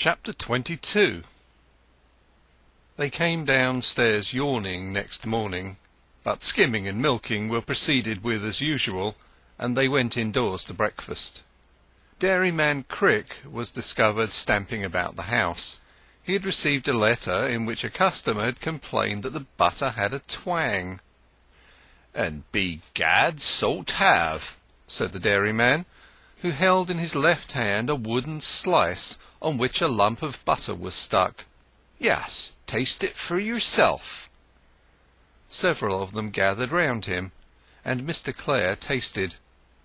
Chapter 22. They came downstairs yawning next morning, but skimming and milking were proceeded with as usual, and they went indoors to breakfast. Dairyman Crick was discovered stamping about the house. He had received a letter in which a customer had complained that the butter had a twang. "And begad, so't have," said the dairyman, who held in his left hand a wooden slice on which a lump of butter was stuck. "Yes, taste it for yourself." Several of them gathered round him, and Mr. Clare tasted.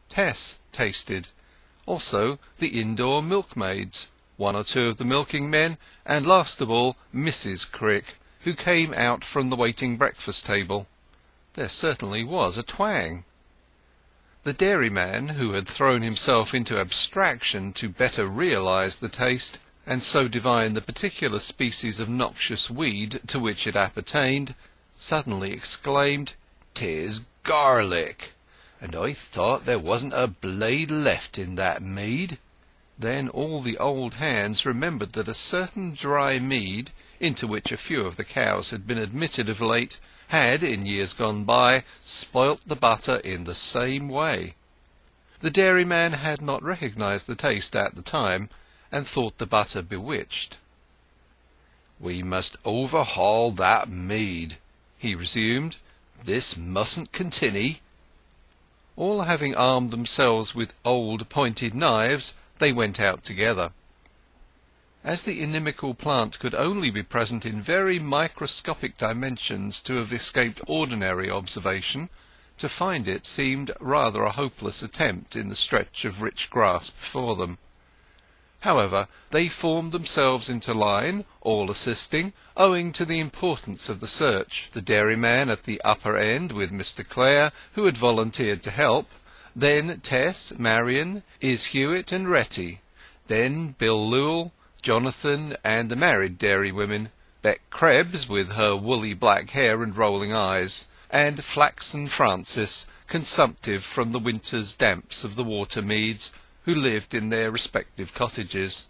Tess tasted. Also the indoor milkmaids, one or two of the milking men, and last of all Mrs. Crick, who came out from the waiting breakfast table. There certainly was a twang. The dairyman, who had thrown himself into abstraction to better realize the taste, and so divine the particular species of noxious weed to which it appertained, suddenly exclaimed, "'Tis garlic, and I thought there wasn't a blade left in that mead." Then all the old hands remembered that a certain dry mead, into which a few of the cows had been admitted of late, had, in years gone by, spoilt the butter in the same way. The dairyman had not recognized the taste at the time, and thought the butter bewitched. "We must overhaul that mead," he resumed. "This mustn't continue." All having armed themselves with old pointed knives, they went out together. As the inimical plant could only be present in very microscopic dimensions to have escaped ordinary observation, to find it seemed rather a hopeless attempt in the stretch of rich grass before them. However, they formed themselves into line, all assisting, owing to the importance of the search, the dairyman at the upper end with Mr. Clare, who had volunteered to help, then Tess, Marian, Izz Hewitt and Retty, then Bill Lewell, Jonathan and the married dairywomen, Beck Krebs with her woolly black hair and rolling eyes, and flaxen Francis, consumptive from the winter's damps of the water meads, who lived in their respective cottages.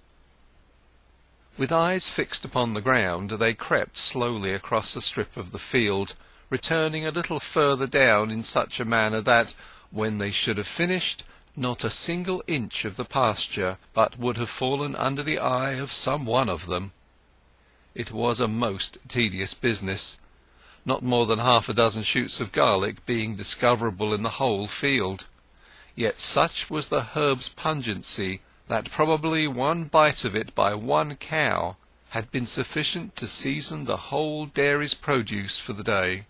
With eyes fixed upon the ground, they crept slowly across a strip of the field, returning a little further down in such a manner that, when they should have finished, not a single inch of the pasture but would have fallen under the eye of some one of them. It was a most tedious business, not more than half a dozen shoots of garlic being discoverable in the whole field. Yet such was the herb's pungency that probably one bite of it by one cow had been sufficient to season the whole dairy's produce for the day.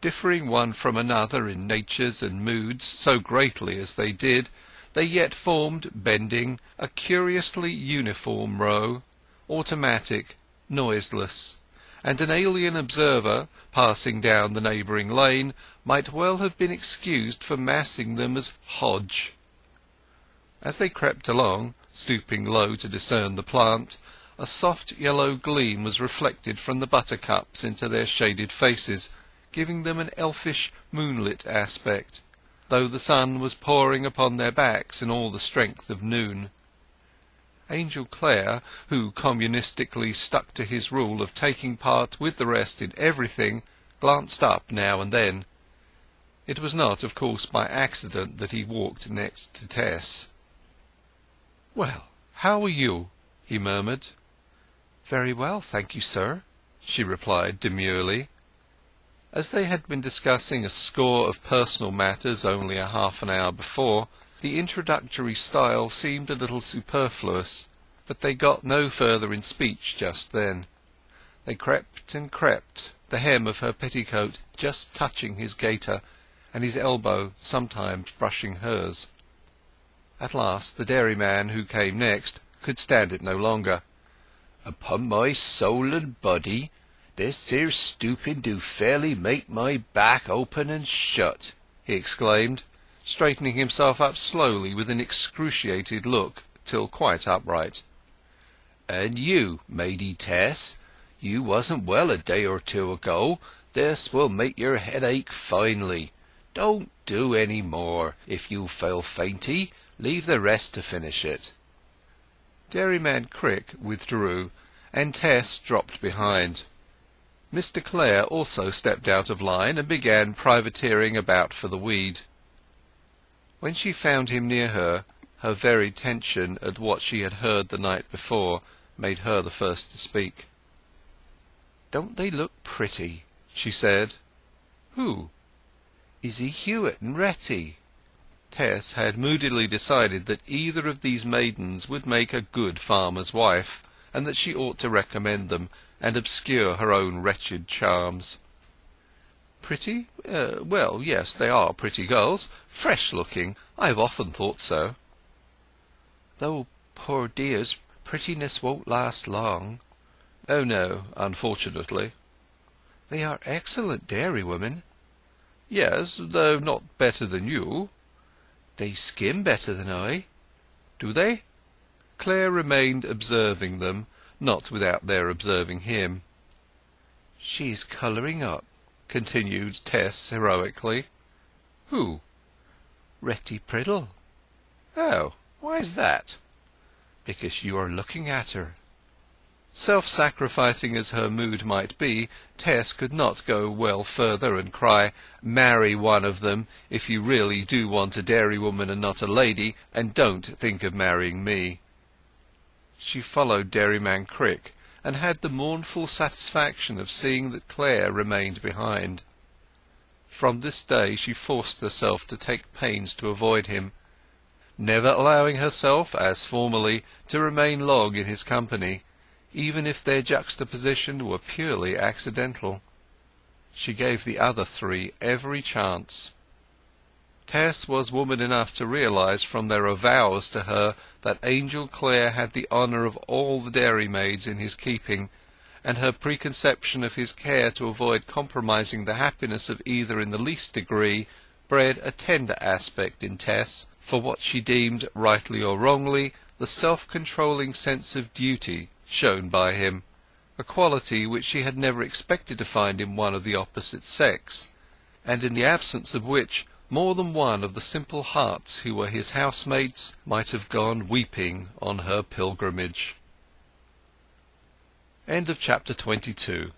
Differing one from another in natures and moods so greatly as they did, they yet formed, bending, a curiously uniform row, automatic, noiseless, and an alien observer, passing down the neighbouring lane, might well have been excused for massing them as hodge. As they crept along, stooping low to discern the plant, a soft yellow gleam was reflected from the buttercups into their shaded faces, giving them an elfish moonlit aspect, though the sun was pouring upon their backs in all the strength of noon. Angel Clare, who communistically stuck to his rule of taking part with the rest in everything, glanced up now and then. It was not, of course, by accident that he walked next to Tess. "Well, how are you?" he murmured. "Very well, thank you, sir," she replied demurely. As they had been discussing a score of personal matters only a half an hour before, the introductory style seemed a little superfluous, but they got no further in speech just then. They crept and crept, the hem of her petticoat just touching his gaiter, and his elbow sometimes brushing hers. At last the dairyman, who came next, could stand it no longer. "Upon my soul and body, this here stooping do fairly make my back open and shut," he exclaimed, straightening himself up slowly with an excruciated look till quite upright. "And you, maidy Tess, you wasn't well a day or two ago. This will make your head ache finely. Don't do any more. If you feel fainty, leave the rest to finish it." Dairyman Crick withdrew, and Tess dropped behind. Mr. Clare also stepped out of line and began privateering about for the weed. When she found him near her, her very tension at what she had heard the night before made her the first to speak. "Don't they look pretty?" she said. "Who?" "Izzy Hewitt and Retty." Tess had moodily decided that either of these maidens would make a good farmer's wife, and that she ought to recommend them, and obscure her own wretched charms. "Pretty? Well, yes, they are pretty girls. Fresh-looking. I have often thought so." "Though, poor dears, prettiness won't last long." "Oh, no, unfortunately." "They are excellent dairywomen." "Yes, though not better than you." "They skim better than I." "Do they?" Clare remained observing them, not without their observing him. "She is colouring up," continued Tess heroically. "Who?" "Retty Priddle." "Oh, why is that?" "Because you are looking at her." Self-sacrificing as her mood might be, Tess could not go well further and cry, "Marry one of them, if you really do want a dairywoman and not a lady, and don't think of marrying me." She followed Dairyman Crick, and had the mournful satisfaction of seeing that Clare remained behind. From this day she forced herself to take pains to avoid him, never allowing herself, as formerly, to remain long in his company, even if their juxtaposition were purely accidental. She gave the other three every chance. Tess was woman enough to realize from their avows to her that Angel Clare had the honour of all the dairymaids in his keeping, and her preconception of his care to avoid compromising the happiness of either in the least degree bred a tender aspect in Tess for what she deemed, rightly or wrongly, the self-controlling sense of duty shown by him, a quality which she had never expected to find in one of the opposite sex, and in the absence of which more than one of the simple hearts who were his housemates might have gone weeping on her pilgrimage. Chapter 22